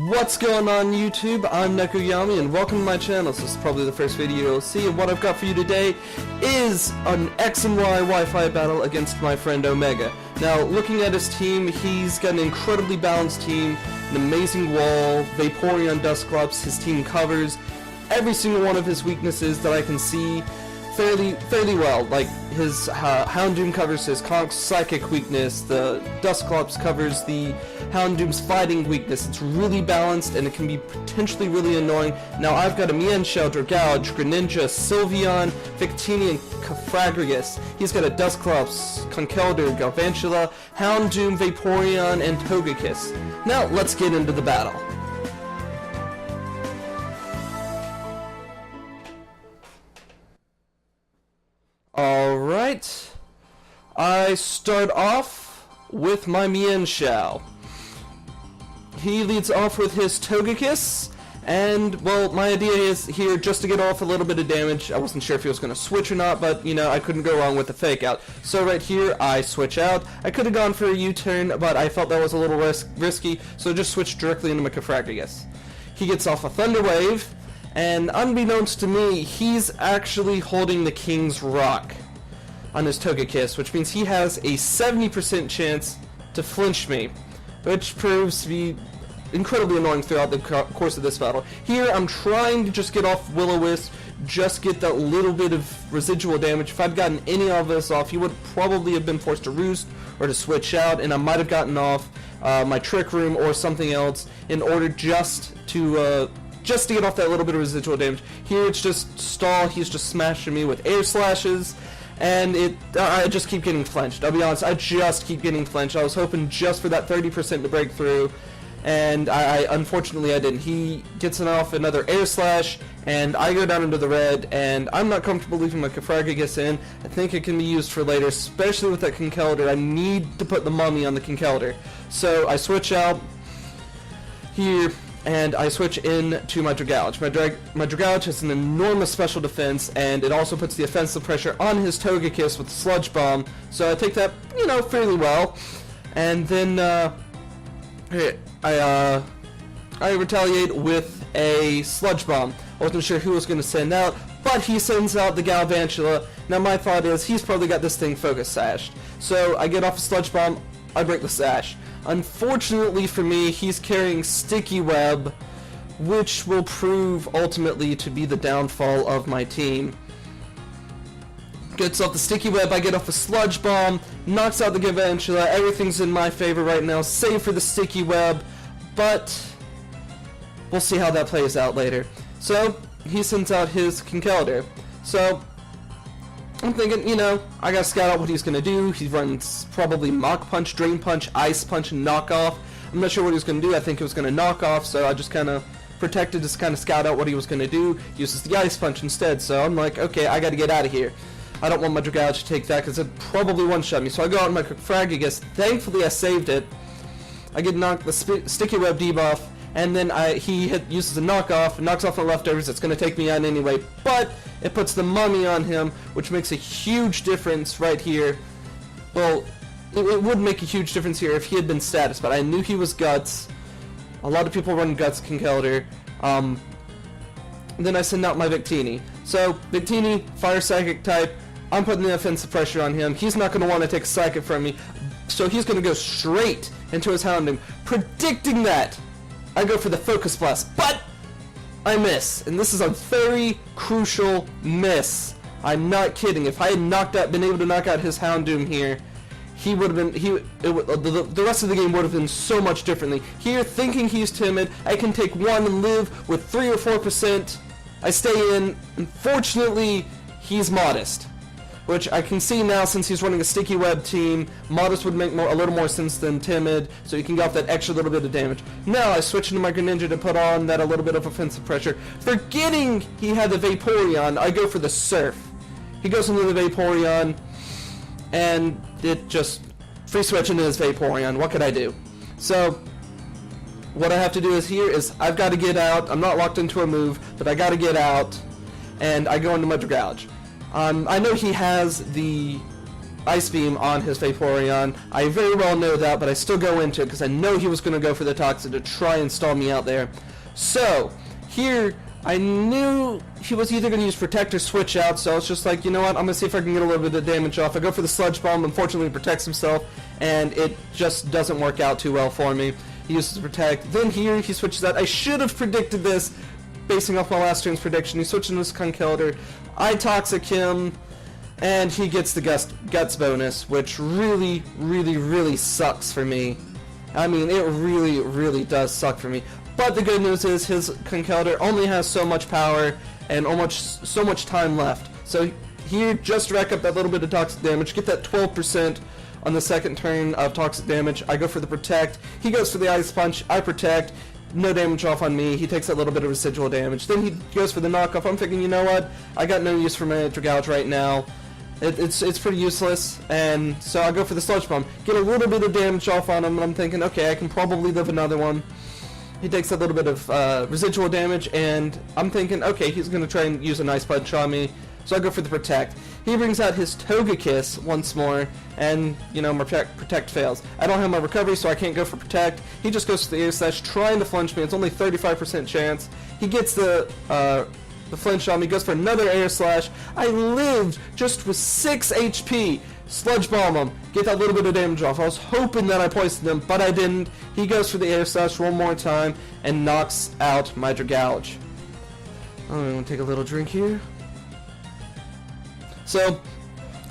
What's going on YouTube? I'm Nekuyami and welcome to my channel. This is probably the first video you'll see, and what I've got for you today is an X and Y Wi-Fi battle against my friend Omega. Now, looking at his team, he's got an incredibly balanced team, an amazing wall, Vaporeon Dusclops, his team covers every single one of his weaknesses that I can see fairly well. Like his Houndoom covers his Conch psychic weakness, the Dusclops covers the Houndoom's fighting weakness. It's really balanced and it can be potentially really annoying. Now I've got a Mienshao, Dragalge, Greninja, Sylveon, Victini, and Cofagrigus. He's got a Dusclops, Conkeldurr, Galvantula, Houndoom, Vaporeon, and Togekiss. Now let's get into the battle. Alright, I start off with my Mienshao. He leads off with his Togekiss, and, well, my idea is here just to get off a little bit of damage. I wasn't sure if he was going to switch or not, but, you know, I couldn't go wrong with the fake out. So right here, I switch out. I could have gone for a U-turn, but I felt that was a little risky, so just switched directly into my Cofagrigus. He gets off a Thunder Wave, and unbeknownst to me, he's actually holding the King's Rock on his Togekiss, which means he has a 70% chance to flinch me, which proves to be incredibly annoying throughout the course of this battle. Here, I'm trying to just get off Will-O-Wisp, just get that little bit of residual damage. If I'd gotten any of this off, he would probably have been forced to roost or to switch out, and I might have gotten off my Trick Room or something else in order just to get off that little bit of residual damage. Here it's just stall, he's just smashing me with air slashes, and I just keep getting flinched. I'll be honest, I just keep getting flinched. I was hoping just for that 30% to break through, and unfortunately I didn't. He gets off another air slash, and I go down into the red, and I'm not comfortable leaving my Cofagrigus in. I think it can be used for later, especially with that Conkeldurr. I need to put the mummy on the Conkeldurr. So I switch out here, and I switch in to my Dragalge. My Dragalge has an enormous special defense, and it also puts the offensive pressure on his Togekiss with the Sludge Bomb, so I take that, you know, fairly well. And then I retaliate with a Sludge Bomb. I wasn't sure who was going to send out, but he sends out the Galvantula. Now my thought is, he's probably got this thing focus sashed. So I get off a Sludge Bomb, I break the sash. Unfortunately for me, he's carrying Sticky Web, which will prove ultimately to be the downfall of my team. Gets off the Sticky Web, I get off a Sludge Bomb, knocks out the Galvantula. Everything's in my favor right now, save for the Sticky Web, but we'll see how that plays out later. So, he sends out his Conkeldurr. So, I'm thinking, you know, I gotta scout out what he's gonna do. He runs probably Mach Punch, Drain Punch, Ice Punch, and Knock Off. I'm not sure what he was gonna do. I think he was gonna Knock Off, so I just kind of protected to kind of scout out what he was gonna do. Uses the Ice Punch instead, so I'm like, okay, I gotta get out of here. I don't want my Dragalge to take that because it probably one-shot me. So I go out in my Cofagrigus. Thankfully, I saved it. I get knocked the Sticky Web debuff, and then he uses a knockoff, knocks off the leftovers. It's going to take me out anyway, but it puts the mummy on him, which makes a huge difference right here. Well, it would make a huge difference here if he had been status, but I knew he was Guts. A lot of people run Guts Conkeldurr. Then I send out my Victini. So, Victini, Fire Psychic type. I'm putting the offensive pressure on him. He's not going to want to take a Psychic from me, so he's going to go straight into his Houndoom. Predicting that, I go for the Focus Blast, but I miss, and this is a very crucial miss. I'm not kidding. If I had been able to knock out his Houndoom here, he would have been. The rest of the game would have been so much differently. Here, thinking he's timid, I can take one and live with 3 or 4%. I stay in. Unfortunately, he's modest, which I can see now since he's running a Sticky Web team. Modest would make a little more sense than timid, so you can get off that extra little bit of damage. Now I switch into my Greninja to put on that a little bit of offensive pressure. Forgetting he had the Vaporeon, I go for the Surf. He goes into the Vaporeon, and it just free switch into his Vaporeon. What could I do? So what I have to do is I've got to get out. I'm not locked into a move, but I got to get out, and I go into my Dragalge. I know he has the Ice Beam on his Vaporeon. I very well know that, but I still go into it because I know he was going to go for the Toxic to try and stall me out there. So, here, I knew he was either going to use Protect or Switch out, so I was just like, you know what, I'm going to see if I can get a little bit of damage off. I go for the Sludge Bomb, unfortunately he protects himself, and it just doesn't work out too well for me. He uses Protect. Then here, he switches out. I should have predicted this, basing off my last turn's prediction. He switches into his Conkeldurr. I Toxic him, and he gets the Guts bonus, which really, really, really sucks for me. I mean, it really, really does suck for me. But the good news is his Conkeldurr only has so much power and almost so much time left. So here, just rack up that little bit of toxic damage, get that 12% on the second turn of toxic damage. I go for the Protect. He goes for the Ice Punch. I Protect. No damage off on me. He takes that little bit of residual damage. Then he goes for the knockoff. I'm thinking, you know what? I got no use for my Electric Gouge right now. It's pretty useless, and so I go for the Sludge Bomb. Get a little bit of damage off on him, and I'm thinking, okay, I can probably live another one. He takes a little bit of residual damage, and I'm thinking, okay, he's going to try and use a Ice Punch on me, so I go for the Protect. He brings out his Togekiss once more, and, you know, my Protect fails. I don't have my Recovery, so I can't go for Protect. He just goes for the Air Slash, trying to flinch me. It's only 35% chance. He gets the flinch on me, goes for another Air Slash. I lived just with 6 HP. Sludge Bomb him, get that little bit of damage off. I was hoping that I poisoned him, but I didn't. He goes for the Air Slash one more time and knocks out my Gouge. I'm going to take a little drink here. So,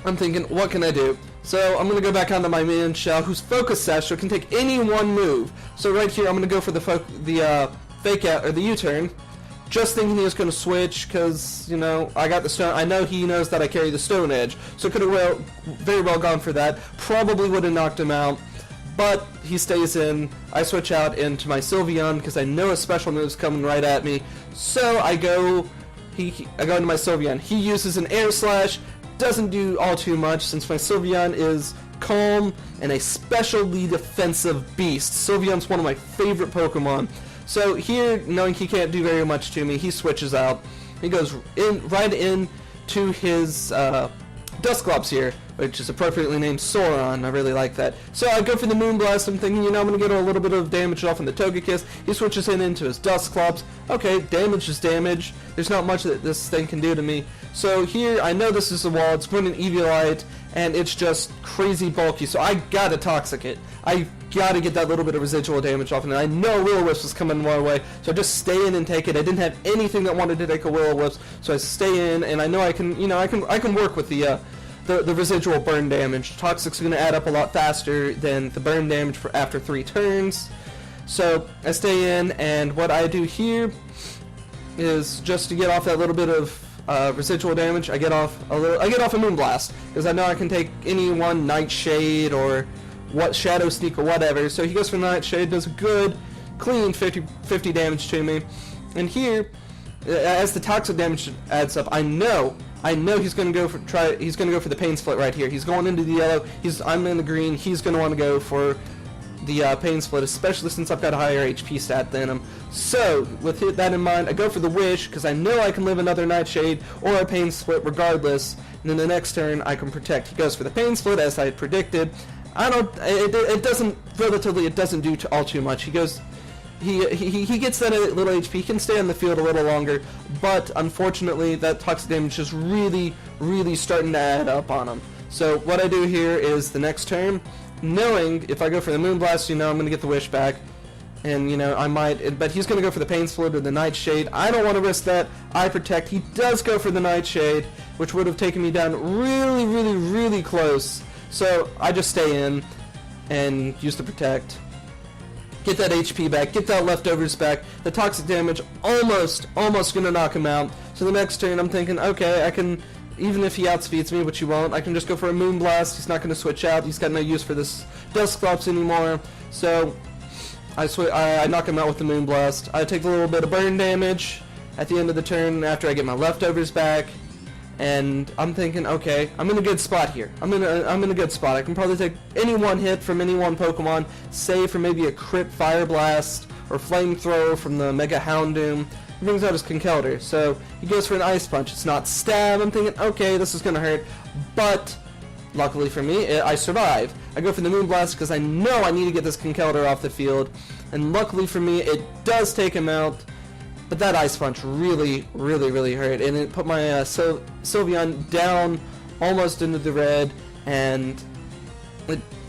I'm thinking, what can I do? So, I'm going to go back onto my main shell, whose Focus Sash, so it can take any one move. So right here, I'm going to go for the Fake Out, or the U-turn. Just thinking he was going to switch, because, you know, I got the Stone. I know he knows that I carry the Stone Edge, so could have very well gone for that. Probably would have knocked him out, but he stays in. I switch out into my Sylveon, because I know a special move's coming right at me. So I go into my Sylveon. He uses an Air Slash, doesn't do all too much, since my Sylveon is calm and a specially defensive beast. Sylveon's one of my favorite Pokemon. So here, knowing he can't do very much to me, he switches out. He goes right in to his Dusclops here, which is appropriately named Sauron. I really like that. So I go for the Moonblast. I'm thinking, you know, I'm going to get a little bit of damage off on the Togekiss. He switches into his Dusclops. Okay, damage is damage. There's not much that this thing can do to me. So here, I know this is a wall. It's going to Eviolite, and it's just crazy bulky. So I got to Toxic it. I got to get that little bit of residual damage off, and I know Will-O-Wisp was coming my way, so I just stay in and take it. I didn't have anything that wanted to take a Will-O-Wisp, so I stay in, and I know I can, you know, I can work with the residual burn damage. Toxic's going to add up a lot faster than the burn damage for after 3 turns. So I stay in, and what I do here is just to get off that little bit of residual damage. I get off a Moonblast, because I know I can take any one Nightshade or Shadow Sneak or whatever. So he goes for Nightshade, does a good, clean 50 damage to me. And here, as the toxic damage adds up, I know he's going to go for the Pain Split right here. He's going into the yellow. I'm in the green. He's going to want to go for the Pain Split, especially since I've got a higher HP stat than him. So, with that in mind, I go for the Wish, because I know I can live another Nightshade or a Pain Split regardless, and then the next turn I can Protect. He goes for the Pain Split, as I had predicted. It doesn't do all too much. He gets that little HP, he can stay on the field a little longer, but unfortunately that toxic damage is really, really starting to add up on him. So what I do here is the next turn, knowing if I go for the Moonblast, you know, I'm going to get the Wish back, and, you know, I might, but he's going to go for the Pain Split or the Nightshade. I don't want to risk that. I Protect. He does go for the Nightshade, which would have taken me down really, really, really close. So I just stay in and use the Protect. Get that HP back, get that leftovers back. The toxic damage almost gonna knock him out. So the next turn I'm thinking, okay, I can, even if he outspeeds me, which he won't, I can just go for a Moonblast. He's not gonna switch out. He's got no use for this Dusclops anymore. So I knock him out with the Moonblast. I take a little bit of burn damage at the end of the turn after I get my leftovers back. And I'm thinking, okay, I'm in a good spot here. I'm in a good spot. I can probably take any one hit from any one Pokemon, save for maybe a crit Fire Blast or Flamethrower from the Mega Houndoom. He brings out his Conkeldurr, so he goes for an Ice Punch. It's not Stab. I'm thinking, okay, this is gonna hurt, but luckily for me, I survive. I go for the Moonblast because I know I need to get this Conkeldurr off the field, and luckily for me, it does take him out. But that Ice Punch really, really, really hurt, and it put my Sylveon down almost into the red, and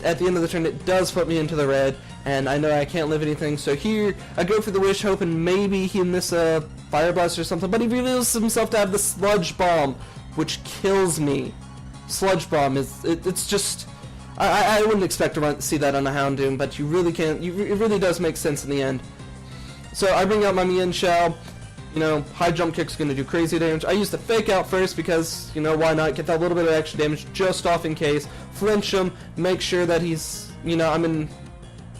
at the end of the turn, it does put me into the red, and I know I can't live anything, so here, I go for the Wish, hoping maybe he'll miss a Fire Blast or something, but he reveals himself to have the Sludge Bomb, which kills me. Sludge Bomb it's just... I wouldn't expect to see that on a Houndoom, but you really can't... it really does make sense in the end. So I bring out my Mienshao, you know, high jump kick's going to do crazy damage. I use the Fake Out first because, you know, why not, get that little bit of extra damage just off in case. Flinch him, make sure that he's, you know, I'm in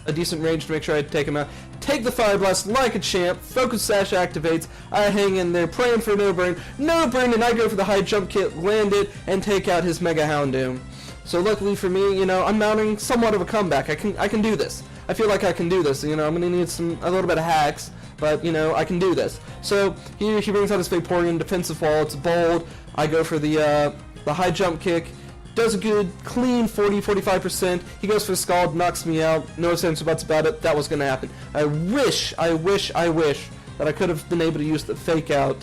a decent range to make sure I take him out. Take the Fire Blast like a champ, Focus Sash activates, I hang in there praying for no burn, and I go for the high jump kick, land it, and take out his Mega Houndoom. So luckily for me, you know, I'm mounting somewhat of a comeback. I can do this. I feel like I can do this. You know, I'm gonna need a little bit of hacks, but you know, I can do this. So here he brings out his Vaporeon defensive wall. It's bold. I go for the high jump kick. Does a good clean 40-45%. He goes for the Scald, knocks me out. No sense buts about it. That was gonna happen. I wish that I could have been able to use the Fake Out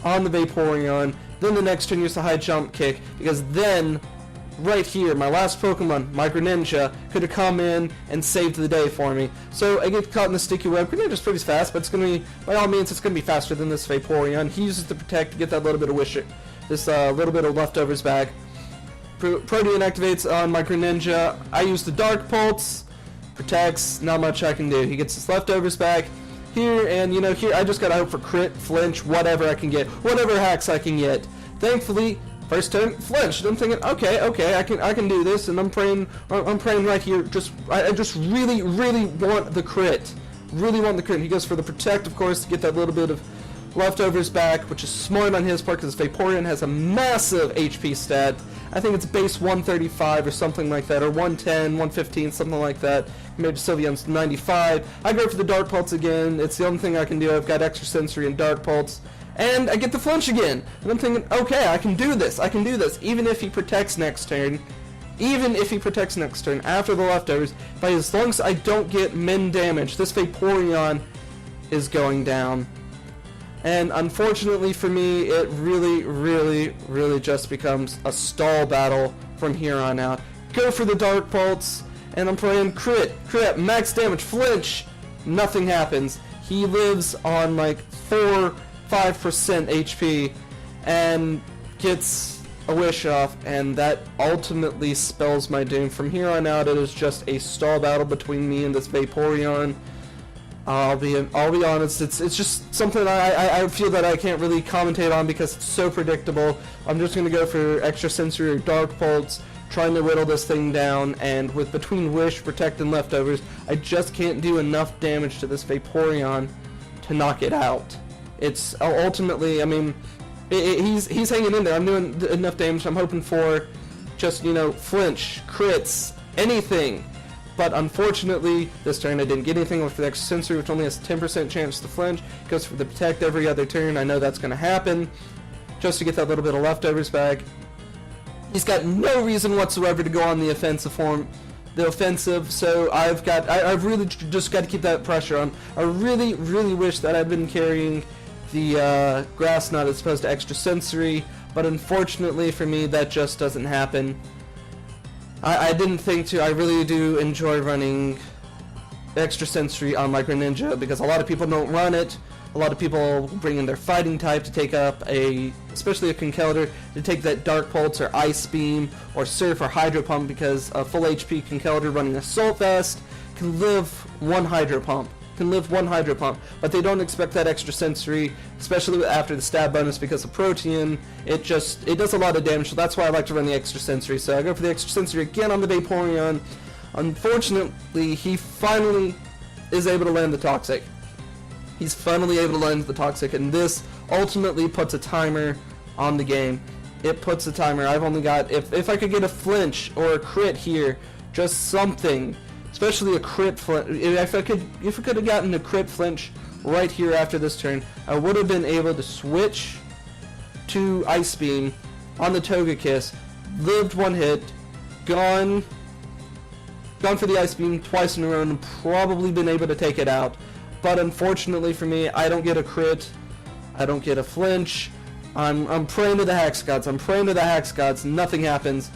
on the Vaporeon. Then the next turn use the high jump kick, because then right here, my last Pokemon, my Greninja, could have come in and saved the day for me. So I get caught in the sticky web. Greninja's pretty fast, but it's going to be, by all means, it's going to be faster than this Vaporeon. He uses the Protect to get that little bit of this little bit of leftovers back. Protean activates on my Greninja. I use the Dark Pulse. Protects, not much I can do. He gets his leftovers back here, and you know, here I just gotta hope for crit, flinch, whatever I can get, whatever hacks I can get. Thankfully, first turn, flinched. I'm thinking, okay, I can do this, and I'm praying right here. I just really want the crit. Really want the crit. He goes for the Protect, of course, to get that little bit of leftovers back, which is smart on his part because Vaporeon has a massive HP stat. I think it's base 135 or something like that, or 110, 115, something like that. Maybe Sylveon's 95. I go for the Dark Pulse again. It's the only thing I can do. I've got Extra Sensory and Dark Pulse. And I get the flinch again. And I'm thinking, okay, I can do this. Even if he protects next turn. After the leftovers. But as long as I don't get min damage, this Vaporeon is going down. And unfortunately for me, it really just becomes a stall battle from here on out. Go for the Dark Pulse, and I'm praying crit, max damage, flinch. Nothing happens. He lives on like 4-5% HP and gets a Wish off, and that ultimately spells my doom. From here on out, it is just a stall battle between me and this Vaporeon. I'll be honest, it's just something I feel that I can't really commentate on because it's so predictable. I'm just going to go for Extra Sensory or Dark Pulse, trying to whittle this thing down, and with between Wish, Protect, and leftovers, I just can't do enough damage to this Vaporeon to knock it out. It's ultimately, I mean, he's hanging in there. I'm doing enough damage. I'm hoping for just, you know, flinch, crits, anything. But unfortunately, this turn I didn't get anything with the Extra Sensory, which only has a 10% chance to flinch. Goes for the Protect every other turn. I know that's going to happen, just to get that little bit of leftovers back. He's got no reason whatsoever to go on the offensive so I've really just got to keep that pressure on. I really wish that I'd been carrying the Grass Knot as opposed to Extra Sensory, but unfortunately for me, that just doesn't happen. I didn't think to. I really do enjoy running Extra Sensory on my Greninja because a lot of people don't run it. A lot of people bring in their fighting type to take up especially a Conkeldurr, to take that Dark Pulse or Ice Beam or Surf or Hydro Pump, because a full HP Conkeldurr running Assault Vest can live one Hydro Pump. But they don't expect that Extra Sensory, especially after the stab bonus, because of Protean, it does a lot of damage, so that's why I like to run the Extra Sensory. So I go for the Extra Sensory again on the Vaporeon. Unfortunately, he finally is able to land the Toxic. And this ultimately puts a timer on the game. It puts a timer. I've only got, if I could get a flinch or a crit here, just something, especially a crit flinch. If I could have gotten a crit flinch right here after this turn, I would have been able to switch to Ice Beam on the Togekiss, lived one hit, gone for the Ice Beam twice in a row and probably been able to take it out. But unfortunately for me, I don't get a crit. I don't get a flinch. I'm praying to the Hex Gods. I'm praying to the Hex Gods. Nothing happens.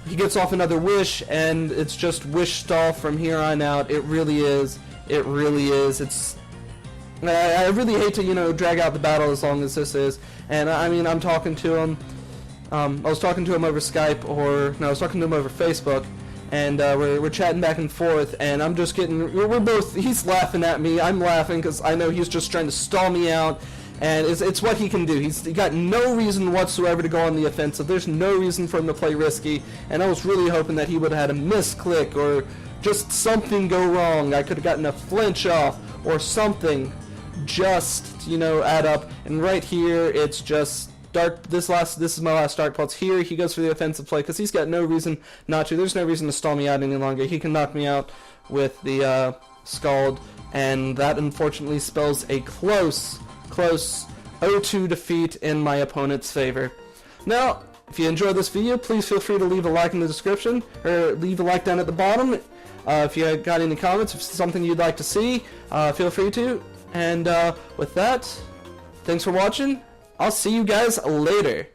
He gets off another wish, and it's just wish stall from here on out. It really is. It really is. I really hate to, you know, drag out the battle as long as this is. And I mean, I'm talking to him. I was talking to him over Skype, I was talking to him over Facebook, and we're chatting back and forth, and I'm just getting, we're both, he's laughing at me, I'm laughing, because I know he's just trying to stall me out, and it's what he can do. He got no reason whatsoever to go on the offensive. There's no reason for him to play risky, and I was really hoping that he would have had a misclick, or just something go wrong. I could have gotten a flinch off, or something, just, you know, add up, and right here, it's just, this is my last Dark Pulse. Here he goes for the offensive play because he's got no reason not to. There's no reason to stall me out any longer. He can knock me out with the Scald, and that unfortunately spells a close 0-2 defeat in my opponent's favor. Now, if you enjoyed this video, please feel free to leave a like in the description, or leave a like down at the bottom. If you got any comments, if it's something you'd like to see, feel free to. And with that, thanks for watching. I'll see you guys later.